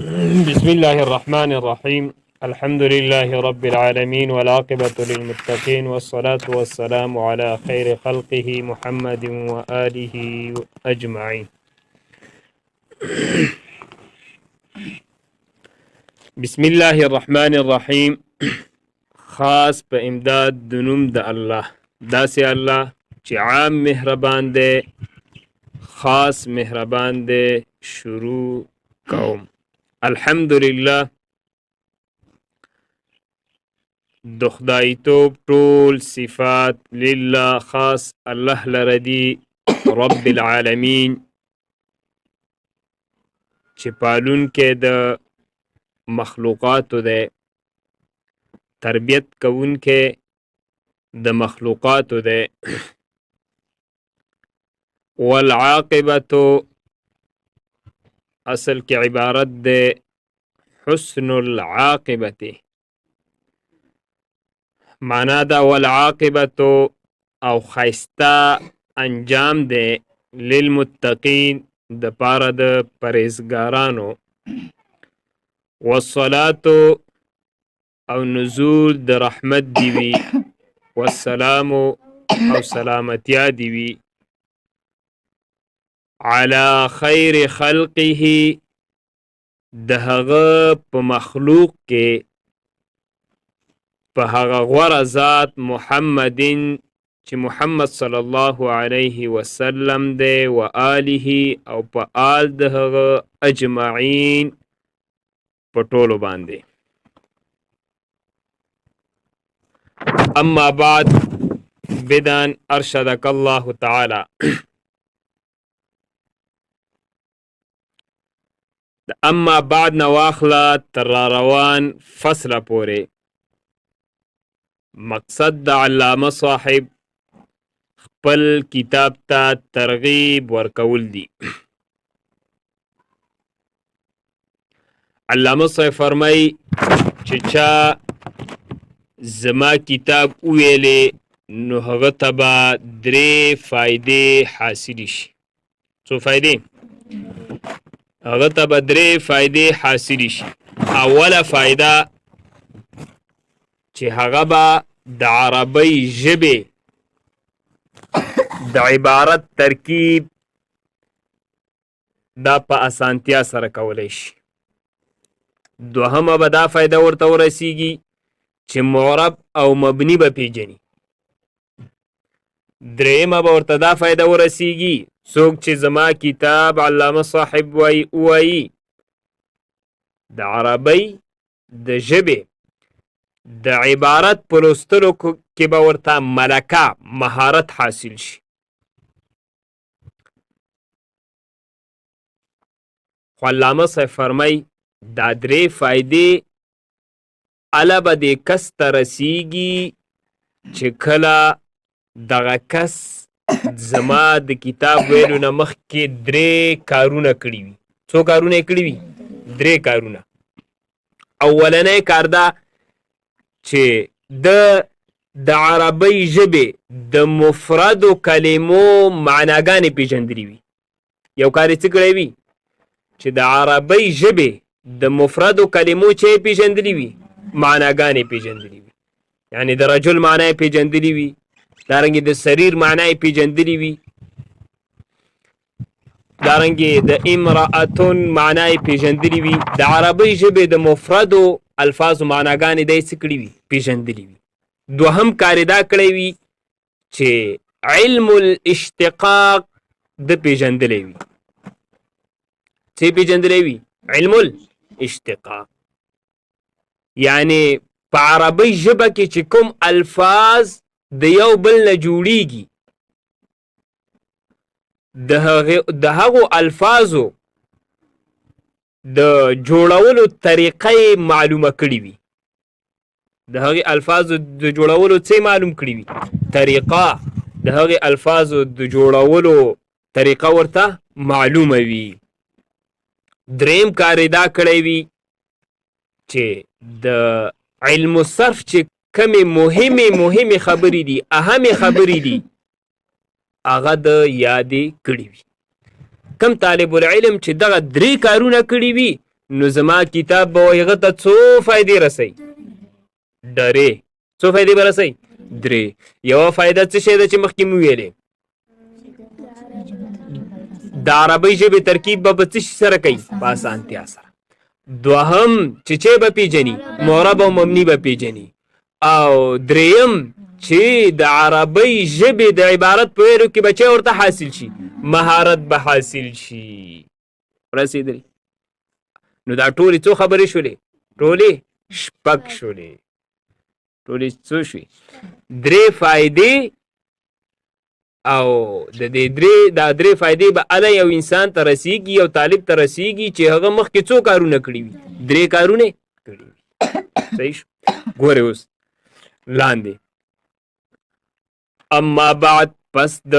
بسم الله الرحمن الرحيم. الحمد لله رب العالمين والعاقبة للمتقين والصلاة والسلام على خير خلقه محمد وآله أجمعين. بسم الله الرحمن الرحيم. خاص بإمداد دنوم دا الله داسي الله چه عام مهربان دے خاص مهربان دے شروع قوم. الحمدلله د خدایتوب ټول صفات لله خاص الله لردي رب العالمین چې پالون کې د مخلوقاتو ده تربیت کوون کې د مخلوقاتو ده والعاقبت اصل کی عبارت دے حسن العاقبت مانا دا والعاقبت او خیستا انجام دے للمتقین د پاره د پرهیزګارانو والصلاة او نزول د رحمت دیوی والسلام او سلامتیا دیوی على خیر خلقه دهغه په مخلوق کې په هغه غوره ذات محمدین چې محمد صلی الله علیه وسلم دی و آله او په آل دهغه اجمعین په ټولو باندې. اما بعد بدان ارشدک الله تعالی. اما بعد نواخلا تر روان فصل پورې مقصد د علامه صاحب خپل کتاب ته ترغیب ورکول دي. علامه صاحب فرمای چې چا زما کتاب ویلې نو هغه ته به 3 فائدې حاصل شي. څو فائدې؟ هغه ته به 3 فائدې حاصل شي. اوله فائده چې هغه به د عربی ژبې د عبارت ترکیب دا په اسانتیا سره کولی شي. دوهمه به دا فائده ورته ورسیږي چې معرب او مبني به پیژني. درېمه به ورته دا فائده ورسیږي څوک چې زما کتاب علامه صاحب وایي د عربی د ژبې د عبارت په لوستلو کې به ورته ملکه مهارت حاصل شي. خو علامه صاحب فرمای دا 3 فائدې اله به د کس ته رسیږي چې کله دغه کس زما د کتاب ویلو نه مخکې 3 کارونه کړي وي. څو کارونه یې کړي وي؟ 3 کارونه. اولنی کار دا چې د عربی ژبې د مفردو کلمو معناګانې پیژندلي وي. یو کار یې څه کړی وي چې د عربی ژبې د مفردو کلمو چې پیژندلي وي معناګانې پیژندلي وي. یعنی د رجل معنی یې پیژندلي وي، دارنګې د سریر معنی یې پیژندلي وي، دارنګې د امرأتون معنی یې پیژندلي وي. د عربی ژبې د مفردو الفاظو معناګانې دی څه کړي وي؟ پیژندلي وي. دوهم کار یې دا کړی وي چې علم الاشتقاق د پیژندلی وي. څه پیژندلی وي؟ علم الاشتقاق. یعنی په عربی ژبه کې چې کوم الفاظ د یو بل نه جوړیږي د هغو الفاظو د جوړولو طریقه معلومه کړي وي. د هغې الفاظو د جوړولو څه معلوم کړي وي؟ طریقه. د هغې الفاظو د جوړولو طریقه ورته معلومه وي. دریم کار یې دا کړی وي چې د علم الصرف چې کمې مهمې خبرې دي، اهمې خبرې دي، هغه د یادې کړي وي. کم طالب العلم چې دغه 3 کارونه کړي وي نو زما کتاب به هغه ته څو فایدې رسوي؟ درې. څو فایدې به رسوي؟ درې. یوه فایده څه شی ده چې مخکې مو ویلې؟ د عربۍ ژبې ترکیب به په څه شي سره کوي؟ په اسانتیا سره. دوهم چې به پیژني، معرب او مبني به پیژني. او دریم چې د عربۍ ژبې د عبارت په ویلو کې به ورته حاصل شي؟ مهارت به حاصل شي. رسېدلې؟ نو دا ټولې څو خبرې شولې؟ ټولې شپږ شولې. ټولې څو شوې؟ درې فایدې. او د دې درې فایدې به اله یو انسان ته رسیږي، یو طالب ته رسیږي چې هغه مخکې څو کارونه کړي وي؟ درې کارونه کړي وي. صحیح شو؟ ګورې اوس لاندې اما بعد، پس د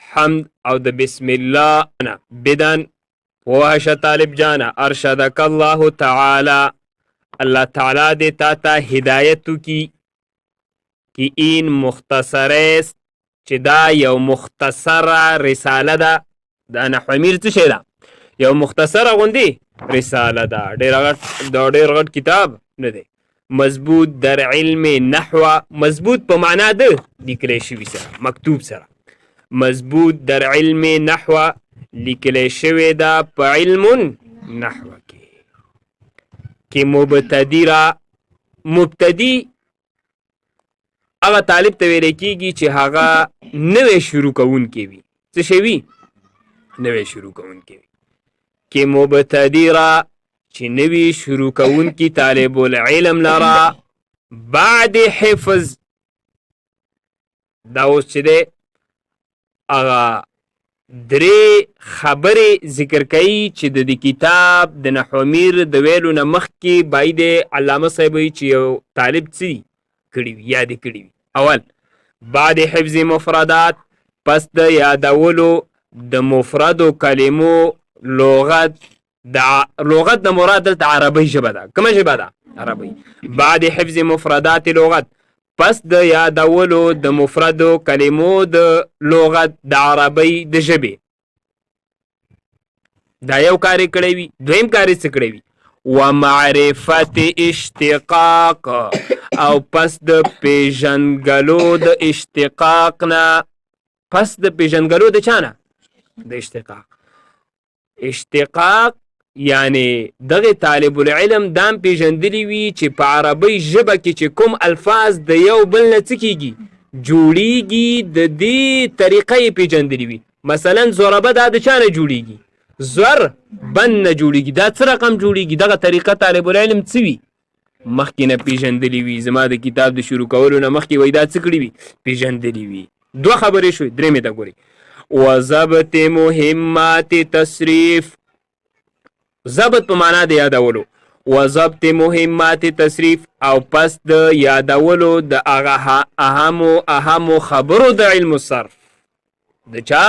حمد او د بسم الله نه بدن پوهشه طالب جانا ارشدک الله تعالی، الله تعالی دې تا ته هدایت کی که این مختصر است، چې دا یو مختصره رساله ده. د نحو امیر څه شی ده؟ یو مختصره غوندې رساله ده. ډېر غټ کتاب نه دی. مضبوط در علم نحو، مضبوط په معنا ده لیکلی شوي سره، مکتوب سره. مضبوط در علم نحو لیکلی شوی ده په علم نحو کې مبتدی را، مبتدی هغه طالب ته ویل کېږي چې هغه نوی شروع کوونکی وي. څه شی وي؟ نوی شروع کوونکی وي. کې مبتدی را چې نوی شروع کوونکی طالب العلم لرا بعد حفظ. دا اوس چې دی هغه درې خبرې ذکر کوي چې د دې کتاب د نحو امیر د ویلو نه مخکې باید علامه صاحب وایي چې یو طالب څه کړي وي، یادې کړي وي. اول بعد حفظ مفردات، پس د یادولو د مفردو کلمو لغت. لغت نه مراد دلته عربۍ ژبه ده. کومه ژبه ده؟ عربۍ. بعد حفظ مفردات لغت، پس د یادولو د مفردو کلمو د لغت د عربۍ د ژبې. دا یو کار یې کړی وي. دویم کار یې څه کړی وي؟ ومعرفت اشتقاق، او پس د پیژنګلو د اشتقاق نه. پس د پیژنګلو د چا نه؟ د اشتقاق. اشتقاق یعنی دغه طالب العلم دام پیژندلی وي چې په عربۍ ژبه کې چې کوم الفاظ د یو بل نه څه کېږي؟ جوړیږي. د دې طریقه یې پیژندلی وي. مثلا ضربه دا د چا نه جوړیږي؟ زر بن نه جوړیږي. دا څه رقم جوړیږي؟ دغه طریقه طالب العلم څه وي؟ مخکې نه پیژندلی وي. زما د کتاب د شروع کولو نه مخکې وایي دا څه کړي وي؟ پیژندلی وي. دوه خبرې شوې. درېمې ته ګورئ. وضبط مهمات تصریف. ضبط په معنا د یادولو. وضبط مهمات تصریف، او پس د یادولو د هغه اهمو خبرو د علم الصرف. د چا؟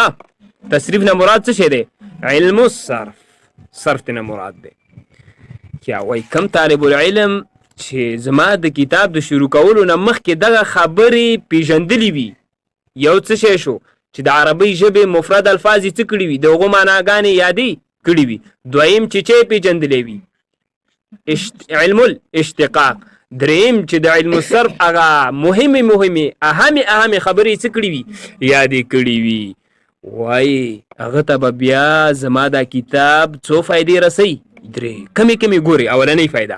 تصریف نه مراد څه شی دی؟ علم الصرف. صرف نه مراد دی. یا وای کم طالب العلم چې زما د کتاب د شروع کولو نه مخکې دغه خبرې پیژندلی وي. یو څه شی شو چې د عربۍ ژبې مفرد الفاظ یې څه کړي وي؟ د هغو معناګانې یادې کړي وي. دویم چې پیژندلی وي؟ علم الاشتقاق. دریم چې د علم الصرف هغه مهمې اهمې خبرې څه کړي وي؟ یادې کړي وي. وای هغه ته به بیا زما دا کتاب څو فایدې رسوي؟ درې. کمې ګوري. اولنۍ فایده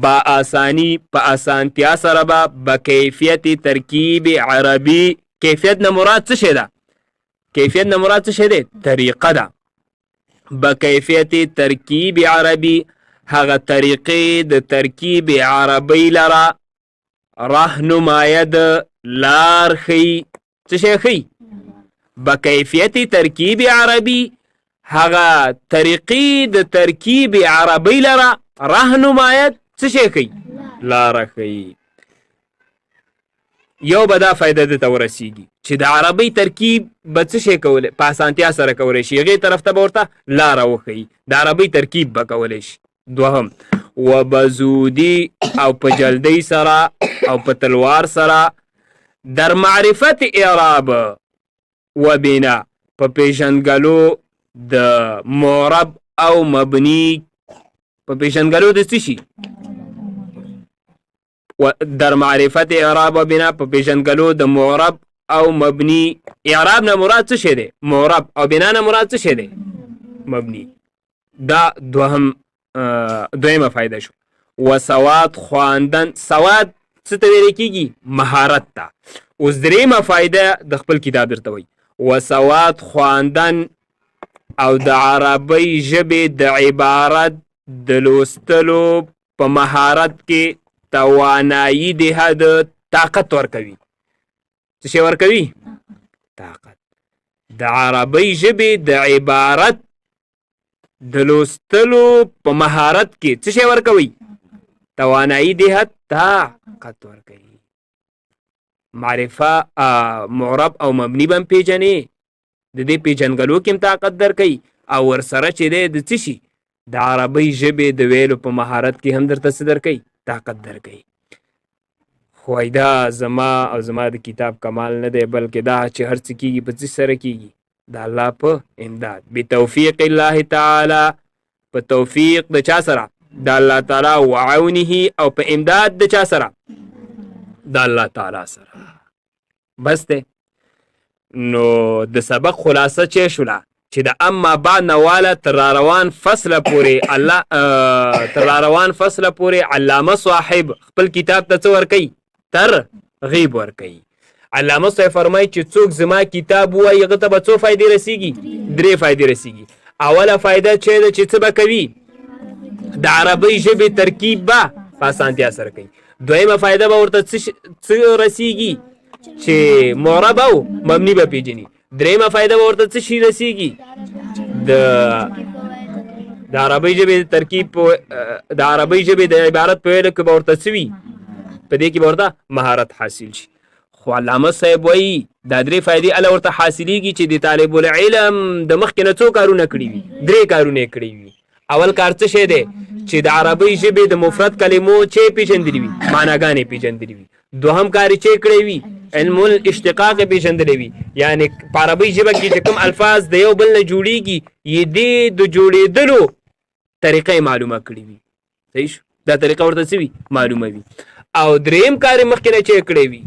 با آسانی، په اسانتیا سره به کیفیت ترکیب عربي. کیفیت نه مراد څه شی ده؟ کیفیت نه مراد څه شی دی؟ طریقه ده. به کیفیت ترکیب عربي، هغه طریقې د ترکیب عربۍ لره راهنمایه لار ښیي. څه شی ښیي؟ به کیفیت ترکیب عربي، هغه طریقې د ترکیب عربۍ لره راهنمایت څه شی کوي؟ لاره ښیي. یو به دا فایده درته ورسیږي چې د عربۍ ترکیب به څه شی کولی؟ په اسانتیا سره کولی شي. هغې طرف ته به ورته لاره وښیي. د عربۍ ترکیب به کولی شي. دوهم وبزودي، او په جلدۍ سره او په تلوار سره در معرفت اعراب و بنا، په پیژنګلو د معرب او مبني په پیژنګلو د څه شي در معرفت اعراب و بنا په پیژنګلو د معرب او مبني. اعراب نه مراد څه شی دی؟ معرب. او بنا نه مراد څه شی دی؟ مبني. دا دویمه فایده شو. وسواد خواندن، سواد څه ته ویل کیږي؟ مهارت ته. اوس دریمه فایده د خپل کتاب درته وایي. وسواد خواندن او د عربی ژبې د عبارت د لوستلو په مهارت کې توانایي ده د طاقت ورکوي. څه شی ورکوي؟ طاقت. د عربی ژبې د عبارت د لوستلو په مهارت کې څه شی ورکوي؟ توانایي ده طاقت ورکوي. معرفه معرب او مبني بم پیژنې، د دې پیژنګلو کې طاقت درکوي او ورسره چې دی د څه شي د عربی ژبې د ویلو په مهارت کې هم درته څه درکوي؟ طاقت درکوي. خو دا زما او زما د کتاب کمال نه دی، بلکې دا چې هر څه کېږي په څه سره کېږي؟ د الله په امداد. بتوفیق الله تعالی، په توفیق د چا سره؟ د الله تعالی. وعونه، او په امداد د چا سره؟ د الله تعالی سره. بس دی. نو د سبق خلاصه چې شوله چې د اما بعد نواله تر روان فصله پورې الله تر روان فصله پورې علامه صاحب خپل کتاب ته څه ورکوي؟ ترغیب ورکوي. علامه صاحب فرمایي چې څوک زما کتاب ووایي هغه ته به څو فایدې رسیږي؟ 3 فایدې رسیږي. اوله فایده چې ده چې څه به کوي؟ د عربی ژبې ترکیب به په اسانتیا سره کوي. دویمه فایده به ورته څه رسیږي؟ چې معرب او مبني به پیژني. دریمه فایده به ورته څه شي رسیږي؟ د عربی ژبې ترکیب، د عربی ژبې د عبارت په ویلو کې به ورته څه وي؟ په دې کې به ورته مهارت حاصل شي. خو علامه صاحب وایي دا 3 فایدې اله ورته حاصلېږي چې د طالب العلم د مخکې نه څو کارونه کړي وي؟ 3 کارونه یې کړي وي. اول کار څه شی دی؟ چې د عربی ژبې د مفرد کلمو چې پیژندلې وي، معناګانې پیژندلې وي. دوهم کار چې کړی وي علم الاشتقاق پیژندلې وي، یعنی په عربی ژبه کې چې کوم الفاظ د یو بل نه جوړیږي یې د جوړېدلو طریقه معلومه کړې وي. صحیح شو؟ دا طریقه ورته څه وي؟ معلومه وي. او دریم کار مخکې نه چې کړی وي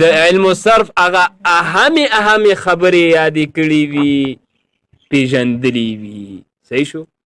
د علم الصرف هغه اهم خبرې یادې کړې وي، پیژندلې وي. صحیح شو؟